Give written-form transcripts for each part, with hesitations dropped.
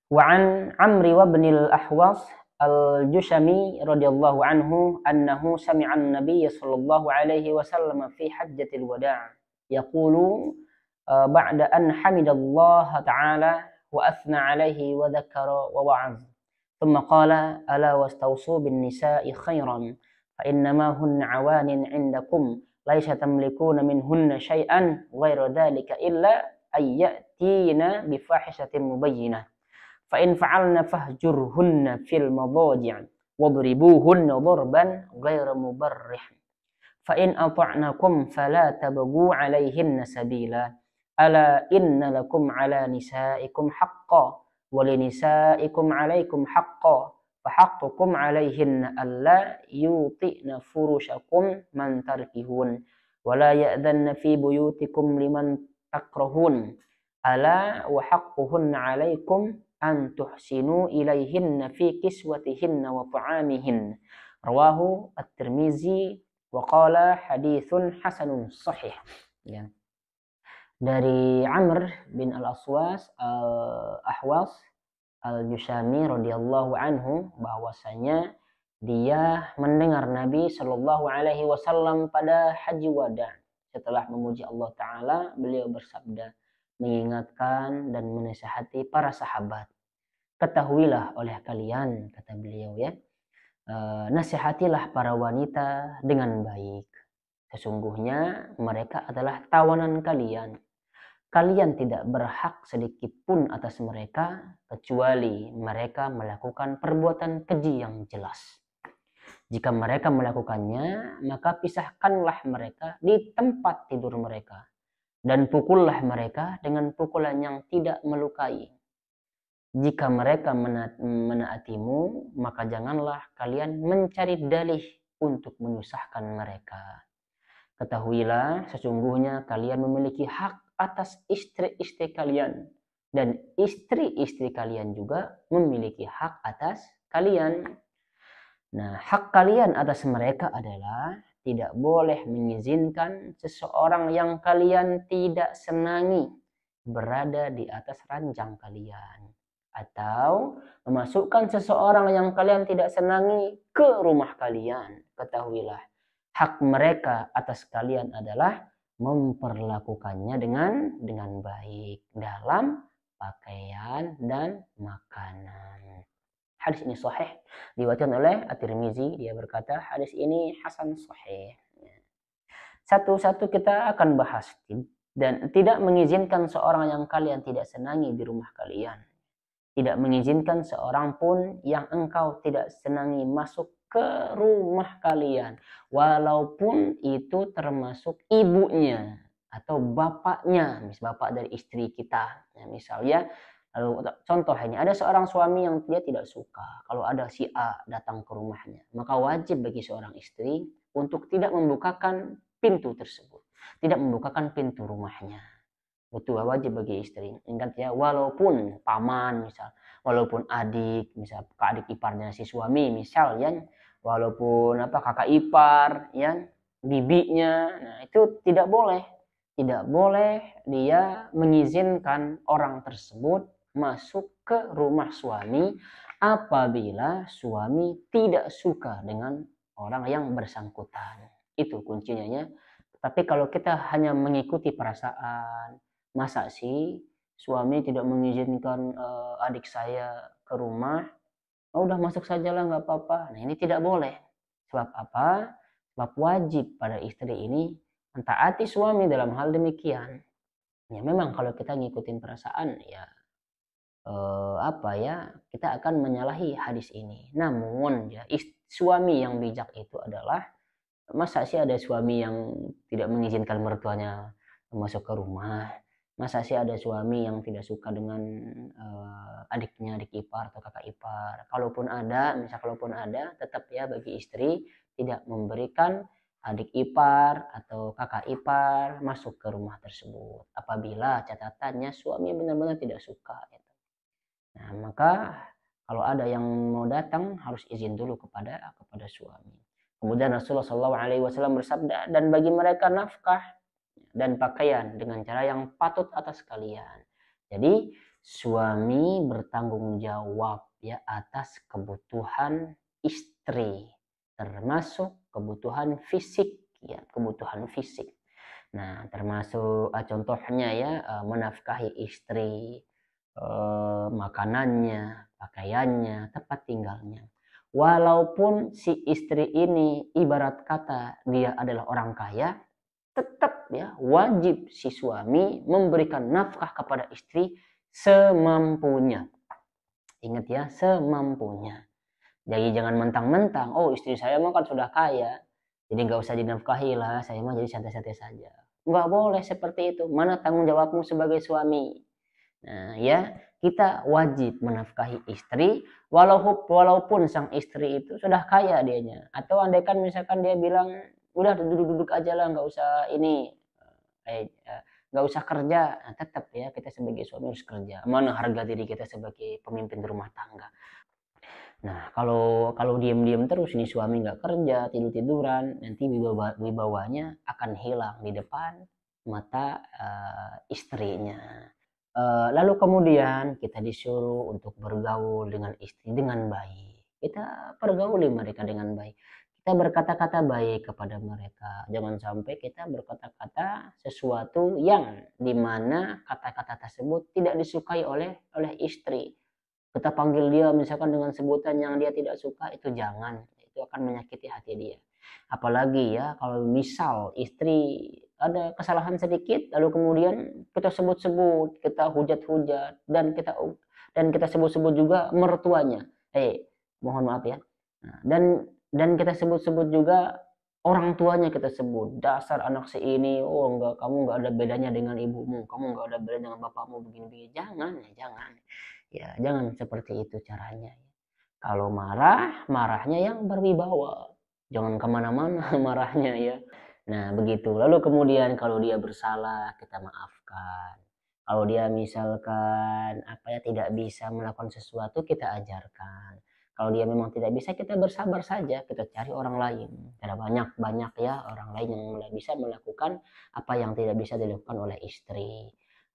Wa an Amri wa ibnil Ahwas al-Jushami radhiyallahu anhu annahu sami'a an-nabiy sallallahu alaihi wasallam fi hajjatil wada' yaqulu ba'da an hamidallaha ta'ala wa athna alaihi wa dzakara wa wa'az thumma qala ala wastawsu bin nisa'i khairan fa innama hunna awanin 'indakum laisa tamlikuna minhunna syai'an ghairu dzalika illa ayyatina bi fahishatin mubayyinah fa in fa'alna fahjurhunna fil madaji' wadribuhunna darban ghairu mubarrih fa in ata'nakum fala tabghu 'alayhinna sabila ala inna lakum 'ala nisaikum haqqan wa linisaikum 'alaykum haqqan fa haqqukum 'alayhinna alla yuti'na furushakum man tarkihun wa la ya'dhanna fi buyutikum liman takrahun ala wa haqquhunna 'alaykum an tuhsinu ilaihinna fi kiswatihinna wa ta'amihin rawahu at-Tirmizi wa qala haditsun hasanun sahih. Ya. Dari Amr bin al-Aswas al-Ahwas al-Jushami radhiyallahu anhu bahwasanya dia mendengar Nabi Shallallahu alaihi wasallam pada haji wada. Setelah memuji Allah taala, beliau bersabda mengingatkan dan menasihati para sahabat. Ketahuilah oleh kalian, kata beliau ya, nasihatilah para wanita dengan baik. Sesungguhnya mereka adalah tawanan kalian. Kalian tidak berhak sedikit pun atas mereka kecuali mereka melakukan perbuatan keji yang jelas. Jika mereka melakukannya, maka pisahkanlah mereka di tempat tidur mereka. Dan pukullah mereka dengan pukulan yang tidak melukai. Jika mereka menaatimu, maka janganlah kalian mencari dalih untuk menyusahkan mereka. Ketahuilah, sesungguhnya kalian memiliki hak atas istri-istri kalian. Dan istri-istri kalian juga memiliki hak atas kalian. Nah, hak kalian atas mereka adalah tidak boleh mengizinkan seseorang yang kalian tidak senangi berada di atas ranjang kalian, atau memasukkan seseorang yang kalian tidak senangi ke rumah kalian. Ketahuilah, hak mereka atas kalian adalah memperlakukannya dengan baik dalam pakaian dan makanan. Hadis ini sahih, diriwayatkan oleh At-Tirmizi. Dia berkata hadis ini hasan sahih. Satu-satu kita akan bahas, dan tidak mengizinkan seorang yang kalian tidak senangi di rumah kalian. Tidak mengizinkan seorang pun yang engkau tidak senangi masuk ke rumah kalian, walaupun itu termasuk ibunya atau bapaknya, bapak dari istri kita. Ya, misalnya, lalu contoh ini, ada seorang suami yang dia tidak suka kalau ada si A datang ke rumahnya, maka wajib bagi seorang istri untuk tidak membukakan pintu tersebut, tidak membukakan pintu rumahnya. Betul, wajib bagi istri. Ingat ya, walaupun paman misal, walaupun adik, misal adik iparnya si suami misal ya, walaupun kakak ipar ya, bibinya, nah itu tidak boleh dia mengizinkan orang tersebut masuk ke rumah suami apabila suami tidak suka dengan orang yang bersangkutan. Itu kuncinya ya. Tapi kalau kita hanya mengikuti perasaan, masa sih suami tidak mengizinkan adik saya ke rumah, udah masuk sajalah nggak apa-apa. Nah, ini tidak boleh. Sebab apa? Sebab wajib pada istri ini mentaati suami dalam hal demikian. Ya memang kalau kita ngikutin perasaan ya kita akan menyalahi hadis ini. Namun ya suami yang bijak itu adalah, masa sih ada suami yang tidak mengizinkan mertuanya masuk ke rumah? Masa sih ada suami yang tidak suka dengan adiknya, adik ipar atau kakak ipar? Kalaupun ada, tetap ya bagi istri tidak memberikan adik ipar atau kakak ipar masuk ke rumah tersebut apabila catatannya suami benar-benar tidak suka. Nah, maka kalau ada yang mau datang harus izin dulu kepada suami. Kemudian Rasulullah SAW bersabda, dan bagi mereka nafkah dan pakaian dengan cara yang patut atas kalian. Jadi suami bertanggung jawab ya atas kebutuhan istri, termasuk kebutuhan fisik ya, kebutuhan fisik. Nah, termasuk contohnya ya menafkahi istri, makanannya, pakaiannya, tempat tinggalnya. Walaupun si istri ini ibarat kata dia adalah orang kaya, tetap ya wajib si suami memberikan nafkah kepada istri semampunya. Ingat ya, semampunya. Jadi jangan mentang-mentang, oh istri saya mah kan sudah kaya, jadi nggak usah dinafkahi lah, saya mah jadi santai-santai saja. Nggak boleh seperti itu. Mana tanggung jawabmu sebagai suami? Nah ya, kita wajib menafkahi istri, walaupun sang istri itu sudah kaya dianya. Atau andaikan misalkan dia bilang, udah duduk-duduk aja lah, nggak usah ini, nggak usah kerja. Nah, tetap ya kita sebagai suami harus kerja. Mana harga diri kita sebagai pemimpin rumah tangga. Nah, kalau diam-diam terus nih suami nggak kerja, tidur-tiduran, nanti wibawanya akan hilang di depan mata istrinya. Lalu kemudian kita disuruh untuk bergaul dengan istri dengan baik. Kita pergauli mereka dengan baik. Kita berkata-kata baik kepada mereka. Jangan sampai kita berkata-kata sesuatu yang dimana kata-kata tersebut tidak disukai oleh istri. Kita panggil dia misalkan dengan sebutan yang dia tidak suka, itu jangan, itu akan menyakiti hati dia. Apalagi ya kalau misal istri ada kesalahan sedikit lalu kemudian kita sebut-sebut, kita hujat-hujat, dan kita sebut-sebut juga mertuanya, mohon maaf ya. Nah, dan kita sebut-sebut juga orang tuanya, kita sebut dasar anak si ini, oh enggak, kamu enggak ada bedanya dengan ibumu, kamu enggak ada bedanya dengan bapakmu, begini-begini. Jangan ya, jangan seperti itu caranya. Kalau marah, marahnya yang berwibawa, jangan kemana-mana marahnya ya. Nah begitu. Lalu kemudian kalau dia bersalah, kita maafkan. Kalau dia misalkan tidak bisa melakukan sesuatu, kita ajarkan. Kalau dia memang tidak bisa, kita bersabar saja, kita cari orang lain. Ada banyak ya orang lain yang bisa melakukan apa yang tidak bisa dilakukan oleh istri.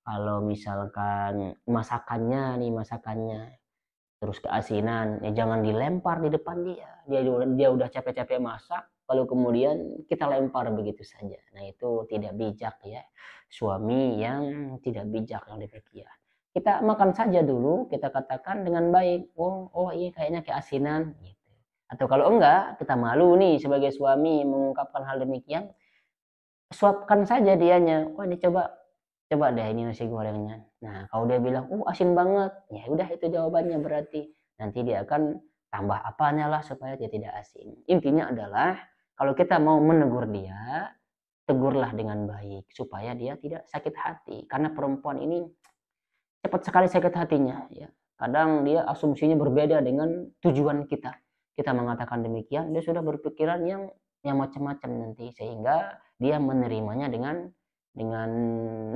Kalau misalkan masakannya terus keasinan, ya jangan dilempar di depan dia udah capek-capek masak, lalu kemudian kita lempar begitu saja. Nah itu tidak bijak ya, suami yang tidak bijak yang demikian. Kita makan saja dulu, kita katakan dengan baik, oh iya kayaknya keasinan gitu. Atau kalau enggak, kita malu nih sebagai suami mengungkapkan hal demikian, suapkan saja dianya, oh ini coba deh ini nasi gorengnya. Nah kalau dia bilang asin banget, ya udah itu jawabannya, berarti nanti dia akan tambah apanya lah supaya dia tidak asin. Intinya adalah kalau kita mau menegur dia, tegurlah dengan baik supaya dia tidak sakit hati, karena perempuan ini cepat sekali sakit hatinya ya. Kadang dia asumsinya berbeda dengan tujuan kita mengatakan demikian, dia sudah berpikiran yang macam-macam nanti, sehingga dia menerimanya dengan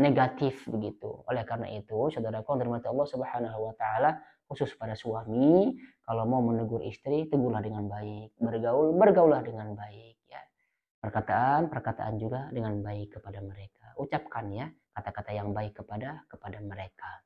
negatif begitu. Oleh karena itu, saudaraku yang dirahmati Allah Subhanahu wa taala, khusus pada suami, kalau mau menegur istri, tegurlah dengan baik, bergaullah dengan baik ya. Perkataan juga dengan baik kepada mereka. Ucapkan ya kata-kata yang baik kepada mereka.